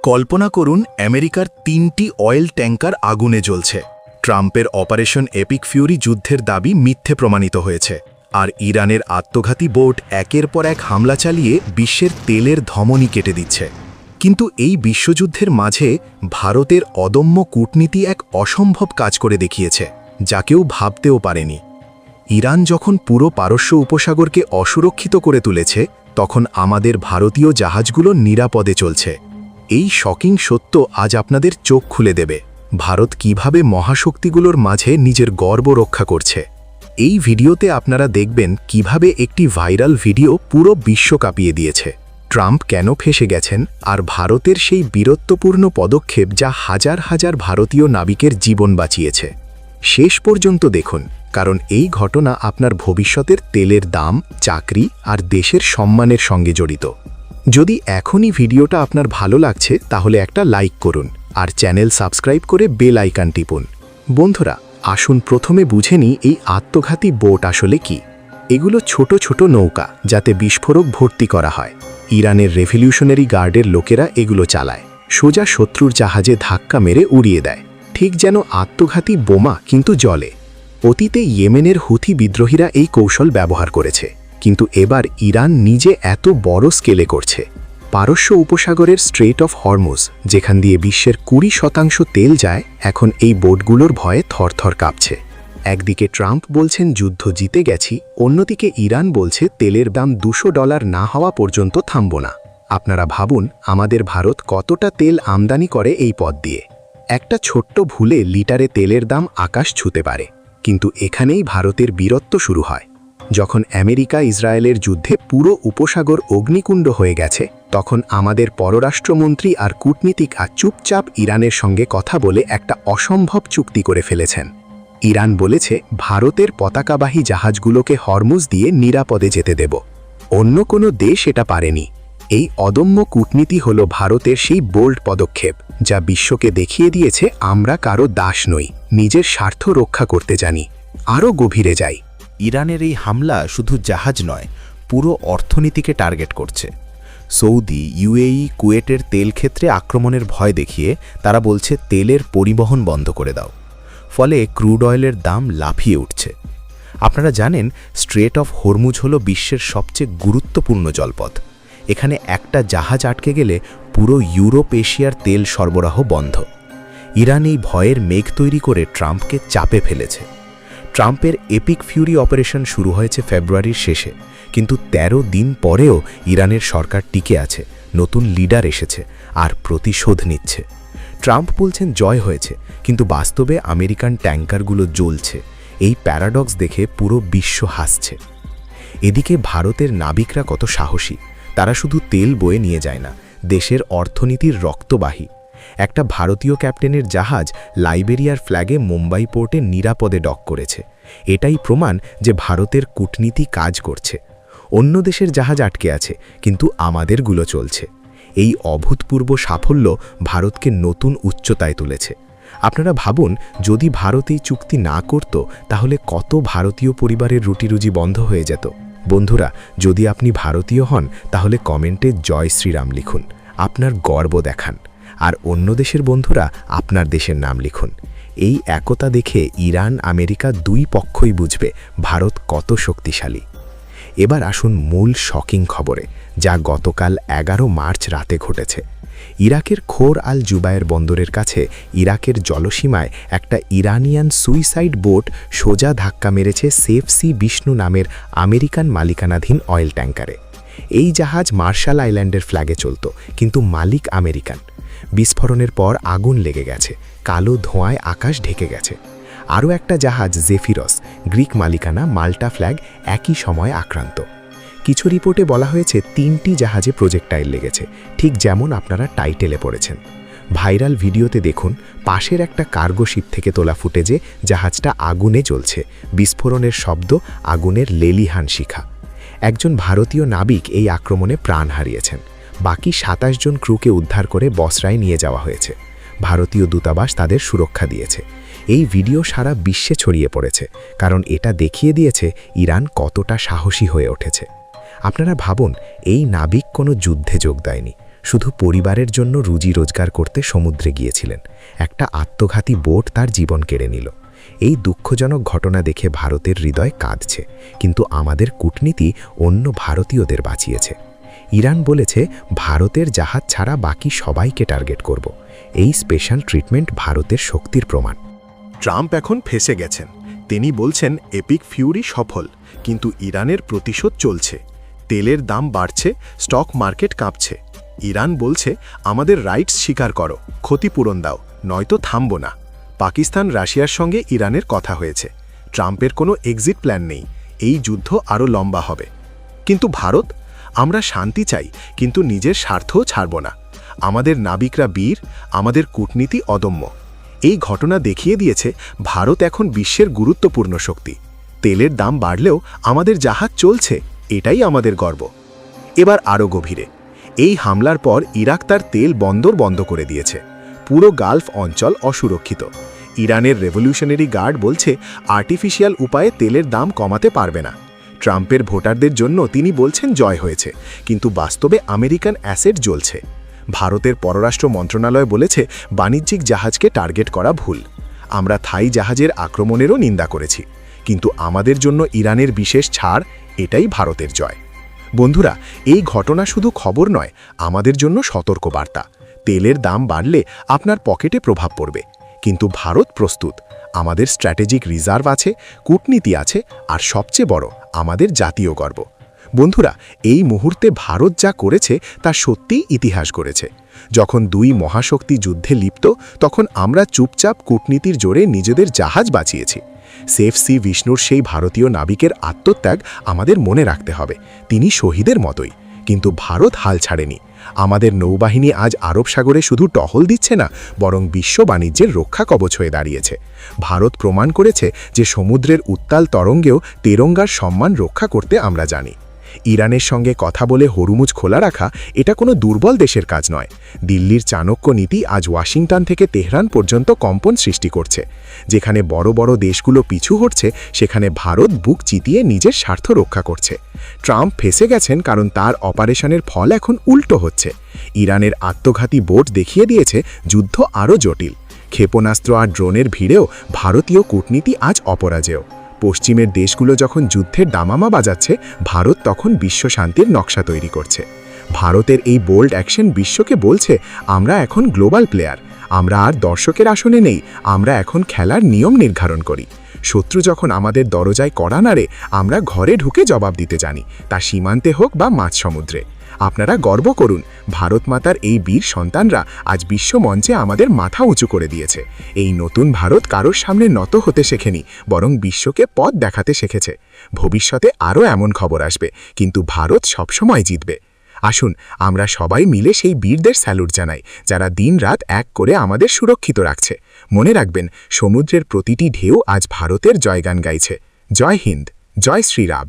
কল্পনা করুন আমেরিকার 3টি অয়েল ট্যাঙ্কার আগুনে জ্বলছে। ট্রাম্পের অপারেশন এপিক ফিউরি যুদ্ধের দাবি মিথ্যে প্রমাণিত হয়েছে, আর ইরানের আত্মঘাতী বোট একের পর এক হামলা চালিয়ে বিশ্বের তেলের ধমনী কেটে দিচ্ছে। কিন্তু এই বিশ্বযুদ্ধের মাঝে ভারতের অদম্য কূটনীতি এক অসম্ভব কাজ করে দেখিয়েছে, যা কেউ ভাবতেও পারেনি। ইরান যখন পুরো পারস্য উপসাগরকে অসুরক্ষিত করে তুলেছে, তখন আমাদের ভারতীয় জাহাজগুলো নিরাপদে চলছে। এই শকিং সত্য আজ আপনাদের চোখ খুলে দেবে ভারত কিভাবে মহাশক্তিগুলোর মাঝে নিজের গর্ব রক্ষা করছে। এই ভিডিওতে আপনারা দেখবেন কিভাবে একটি ভাইরাল ভিডিও পুরো বিশ্ব কাঁপিয়ে দিয়েছে। ট্রাম্প কেন ফেঁসে গেছেন, আর ভারতের সেই বীরত্বপূর্ণ পদক্ষেপ যা হাজার হাজার ভারতীয় নাবিকের জীবন বাঁচিয়েছে। শেষ পর্যন্ত দেখুন, কারণ এই ঘটনা আপনার ভবিষ্যতের তেলের দাম, চাকরি আর দেশের সম্মানের সঙ্গে জড়িত। যদি এখনই ভিডিওটা আপনার ভালো লাগছে, তাহলে একটা লাইক করুন আর চ্যানেল সাবস্ক্রাইব করে বেল আইকন টিপুন। বন্ধুরা, আসুন প্রথমে বুঝে নিই এই আত্মঘাতী বোট আসলে কি। এগুলো ছোট ছোট নৌকা, যাতে বিস্ফোরক ভর্তি করা হয়। ইরানের রেভলিউশনারি গার্ডের লোকেরা এগুলো চালায়, সোজা শত্রুর জাহাজে ধাক্কা মেরে উড়িয়ে দেয়, ঠিক যেন আত্মঘাতী বোমা, কিন্তু জলে। অতীতে ইয়েমেনের হুথি বিদ্রোহীরা এই কৌশল ব্যবহার করেছে, কিন্তু এবার ইরান নিজে এত বড় স্কেলে করছে। পারস্য উপসাগরের স্ট্রেট অফ হরমুজ, যেখান দিয়ে বিশ্বের 20% তেল যায়, এখন এই বোটগুলোর ভয়ে থরথর কাঁপছে। একদিকে ট্রাম্প বলছেন যুদ্ধ জিতে গেছি, অন্যদিকে ইরান বলছে তেলের দাম $200 না হওয়া পর্যন্ত থামব না। আপনারা ভাবুন, আমাদের ভারত কতটা তেল আমদানি করে এই পথ দিয়ে। একটা ছোট্ট ভুলে লিটারে তেলের দাম আকাশ ছুঁতে পারে। কিন্তু এখানেই ভারতের বীরত্ব শুরু হয়। যখন আমেরিকা ইসরায়েলের যুদ্ধে পুরো উপসাগর অগ্নিকুণ্ড হয়ে গেছে, তখন আমাদের পররাষ্ট্রমন্ত্রী আর কূটনীতিকরা চুপচাপ ইরানের সঙ্গে কথা বলে একটা অসম্ভব চুক্তি করে ফেলেছেন। ইরান বলেছে ভারতের পতাকাবাহী জাহাজগুলোকে হরমুজ দিয়ে নিরাপদে যেতে দেব। অন্য কোনো দেশ এটা পারেনি। এই অদম্য কূটনীতি হল ভারতের সেই বোল্ড পদক্ষেপ, যা বিশ্বকে দেখিয়ে দিয়েছে আমরা কারো দাস নই, নিজের স্বার্থ রক্ষা করতে জানি। আরও গভীরে যাই। ইরানের এই হামলা শুধু জাহাজ নয়, পুরো অর্থনীতিকে টার্গেট করছে। সৌদি, ইউএই, কুয়েটের তেল ক্ষেত্রে আক্রমণের ভয় দেখিয়ে তারা বলছে তেলের পরিবহন বন্ধ করে দাও। ফলে ক্রুড অয়েলের দাম লাফিয়ে উঠছে। আপনারা জানেন, স্ট্রেট অফ হরমুজ হল বিশ্বের সবচেয়ে গুরুত্বপূর্ণ জলপথ। এখানে একটা জাহাজ আটকে গেলে পুরো ইউরোপ এশিয়ার তেল সরবরাহ বন্ধ। ইরান এই ভয়ের মেঘ তৈরি করে ট্রাম্পকে চাপে ফেলেছে। ট্রাম্পের এপিক ফিউরি অপারেশন শুরু হয়েছে ফেব্রুয়ারির শেষে, কিন্তু 13 দিন পরেও ইরানের সরকার টিকে আছে, নতুন লিডার এসেছে আর প্রতিশোধ নিচ্ছে। ট্রাম্প বলছেন জয় হয়েছে, কিন্তু বাস্তবে আমেরিকান ট্যাঙ্কারগুলো জ্বলছে। এই প্যারাডক্স দেখে পুরো বিশ্ব হাসছে। এদিকে ভারতের নাবিকরা কত সাহসী। তারা শুধু তেল বয়ে নিয়ে যায় না, দেশের অর্থনীতির রক্তবাহী। একটা ভারতীয় ক্যাপ্টেনের জাহাজ লাইবেরিয়ার ফ্ল্যাগে মুম্বাই পোর্টে নিরাপদে ডক করেছে। এটাই প্রমাণ যে ভারতের কূটনীতি কাজ করছে। অন্য দেশের জাহাজ আটকে আছে, কিন্তু আমাদেরগুলো চলছে। এই অভূতপূর্ব সাফল্য ভারতকে নতুন উচ্চতায় তুলেছে। আপনারা ভাবুন, যদি ভারত এই চুক্তি না করত, তাহলে কত ভারতীয় পরিবারের রুটিরুজি বন্ধ হয়ে যেত। বন্ধুরা, যদি আপনি ভারতীয় হন, তাহলে কমেন্টে জয় শ্রীরাম লিখুন, আপনার গর্ব দেখান। আর অন্য দেশের বন্ধুরা আপনার দেশের নাম লিখুন। এই একতা দেখে ইরান, আমেরিকা দুই পক্ষই বুঝবে ভারত কত শক্তিশালী। এবার আসুন মূল শকিং খবরে, যা গতকাল 11 মার্চ রাতে ঘটেছে। ইরাকের খোর আল জুবায়ের বন্দরের কাছে ইরাকের জলসীমায় একটা ইরানিয়ান সুইসাইড বোট সোজা ধাক্কা মেরেছে সেফ সি বিষ্ণু নামের আমেরিকান মালিকানাধীন অয়েল ট্যাঙ্কারে। এই জাহাজ মার্শাল আইল্যান্ডের ফ্ল্যাগে চলত, কিন্তু মালিক আমেরিকান। বিস্ফোরণের পর আগুন লেগে গেছে, কালো ধোঁয়ায় আকাশ ঢেকে গেছে। আরও একটা জাহাজ জেফিরস, গ্রিক মালিকানা, মাল্টা ফ্ল্যাগ, একই সময় আক্রান্ত। কিছু রিপোর্টে বলা হয়েছে 3টি জাহাজে প্রজেক্টাইল লেগেছে, ঠিক যেমন আপনারা টাইটেলে পড়েছেন। ভাইরাল ভিডিওতে দেখুন, পাশের একটা কার্গো শিপ থেকে তোলা ফুটেজে জাহাজটা আগুনে জ্বলছে, বিস্ফোরণের শব্দ, আগুনের লেলিহান শিখা। একজন ভারতীয় নাবিক এই আক্রমণে প্রাণ হারিয়েছেন। বাকি 27 জন ক্রুকে উদ্ধার করে বসরায় নিয়ে যাওয়া হয়েছে। ভারতীয় দূতাবাস তাদের সুরক্ষা দিয়েছে। এই ভিডিও সারা বিশ্বে ছড়িয়ে পড়েছে, কারণ এটা দেখিয়ে দিয়েছে ইরান কতটা সাহসী হয়ে উঠেছে। আপনারা ভাবুন, এই নাবিক কোনো যুদ্ধে যোগ দেয়নি, শুধু পরিবারের জন্য রুজি রোজগার করতে সমুদ্রে গিয়েছিলেন। একটা আত্মঘাতী বোট তার জীবন কেড়ে নিল। এই দুঃখজনক ঘটনা দেখে ভারতের হৃদয় কাঁদছে, কিন্তু আমাদের কূটনীতি অন্য ভারতীয়দের বাঁচিয়েছে। ইরান বলেছে ভারতের জাহাজ ছাড়া বাকি সবাইকে টার্গেট করব। এই স্পেশাল ট্রিটমেন্ট ভারতের শক্তির প্রমাণ। ট্রাম্প এখন ফেঁসে গেছেন। তিনি বলছেন এপিক ফিউরি সফল, কিন্তু ইরানের প্রতিশোধ চলছে। তেলের দাম বাড়ছে, স্টক মার্কেট কাঁপছে। ইরান বলছে আমাদের রাইটস স্বীকার করো, ক্ষতিপূরণ দাও, নয়তো থামব না। পাকিস্তান রাশিয়ার সঙ্গে ইরানের কথা হয়েছে। ট্রাম্পের কোনো এক্সিট প্ল্যান নেই। এই যুদ্ধ আরও লম্বা হবে। কিন্তু ভারত, আমরা শান্তি চাই, কিন্তু নিজের স্বার্থও ছাড়ব না। আমাদের নাবিকরা বীর, আমাদের কূটনীতি অদম্য। এই ঘটনা দেখিয়ে দিয়েছে ভারত এখন বিশ্বের গুরুত্বপূর্ণ শক্তি। তেলের দাম বাড়লেও আমাদের জাহাজ চলছে, এটাই আমাদের গর্ব। এবার আরও গভীরে। এই হামলার পর ইরাক তার তেল বন্দর বন্ধ করে দিয়েছে। পুরো গালফ অঞ্চল অসুরক্ষিত। ইরানের রেভলিউশনারি গার্ড বলছে আর্টিফিশিয়াল উপায়ে তেলের দাম কমাতে পারবে না। ট্রাম্পের ভোটারদের জন্য তিনি বলছেন জয় হয়েছে, কিন্তু বাস্তবে আমেরিকান অ্যাসেট জ্বলছে। ভারতের পররাষ্ট্র মন্ত্রণালয় বলেছে বাণিজ্যিক জাহাজকে টার্গেট করা ভুল। আমরা থাই জাহাজের আক্রমণেরও নিন্দা করেছি, কিন্তু আমাদের জন্য ইরানের বিশেষ ছাড়, এটাই ভারতের জয়। বন্ধুরা, এই ঘটনা শুধু খবর নয়, আমাদের জন্য সতর্কবার্তা। তেলের দাম বাড়লে আপনার পকেটে প্রভাব পড়বে, কিন্তু ভারত প্রস্তুত। আমাদের স্ট্র্যাটেজিক রিজার্ভ আছে, কূটনীতি আছে, আর সবচেয়ে বড়, আমাদের জাতীয় গর্ব। বন্ধুরা, এই মুহূর্তে ভারত যা করেছে তা সত্যিই ইতিহাস গড়েছে। যখন দুই মহাশক্তি যুদ্ধে লিপ্ত, তখন আমরা চুপচাপ কূটনীতির জোরে নিজেদের জাহাজ বাঁচিয়েছি। সেফ সি বিষ্ণুর সেই ভারতীয় নাবিকের আত্মত্যাগ আমাদের মনে রাখতে হবে। তিনি শহীদের মতোই, কিন্তু ভারত হাল ছাড়েনি। আমাদের নৌবাহিনী আজ আরব সাগরে শুধু টহল দিচ্ছে না, বরং বিশ্ব বাণিজ্যের রক্ষা কবচ হয়ে দাঁড়িয়েছে। ভারত প্রমাণ করেছে যে সমুদ্রের উত্তাল তরঙ্গেও তেরঙ্গার সম্মান রক্ষা করতে আমরা জানি। ইরানের সঙ্গে কথা বলে হরমুজ খোলা রাখা এটা কোনো দুর্বল দেশের কাজ নয়। দিল্লির চাণক্য নীতি আজ ওয়াশিংটন থেকে তেহরান পর্যন্ত কম্পন সৃষ্টি করছে। যেখানে বড় বড় দেশগুলো পিছু হটছে, সেখানে ভারত বুক চিতিয়ে নিজের স্বার্থ রক্ষা করছে। ট্রাম্প ফেঁসে গেছেন কারণ তার অপারেশনের ফল এখন উল্টো হচ্ছে। ইরানের আত্মঘাতী বোট দেখিয়ে দিয়েছে যুদ্ধ আরও জটিল। ক্ষেপণাস্ত্র আর ড্রোনের ভিড়েও ভারতীয় কূটনীতি আজ অপরাজেয়। পশ্চিমের দেশগুলো যখন যুদ্ধের দামামা বাজাচ্ছে, ভারত তখন বিশ্ব শান্তির নকশা তৈরি করছে। ভারতের এই বোল্ড অ্যাকশন বিশ্বকে বলছে আমরা এখন গ্লোবাল প্লেয়ার। আমরা আর দর্শকের আসনে নেই, আমরা এখন খেলার নিয়ম নির্ধারণ করি। শত্রু যখন আমাদের দরজায় কড়া নাড়ে, আমরা ঘরে ঢুকে জবাব দিতে জানি, তা সীমান্তে হোক বা মাঝ সমুদ্রে। আপনারা গর্ব করুন, ভারত মাতার এই বীর সন্তানরা আজ বিশ্ব মঞ্চে আমাদের মাথা উঁচু করে দিয়েছে। এই নতুন ভারত কারোর সামনে নত হতে শেখেনি, বরং বিশ্বকে পথ দেখাতে শিখেছে। ভবিষ্যতে আরও এমন খবর আসবে, কিন্তু ভারত সবসময় জিতবে। আসুন আমরা সবাই মিলে সেই বীরদের স্যালুট জানাই, যারা দিনরাত এক করে আমাদের সুরক্ষিত রাখছে। মনে রাখবেন, সমুদ্রের প্রতিটি ঢেউ আজ ভারতের জয়গান গাইছে। জয় হিন্দ, জয় শ্রীরাম।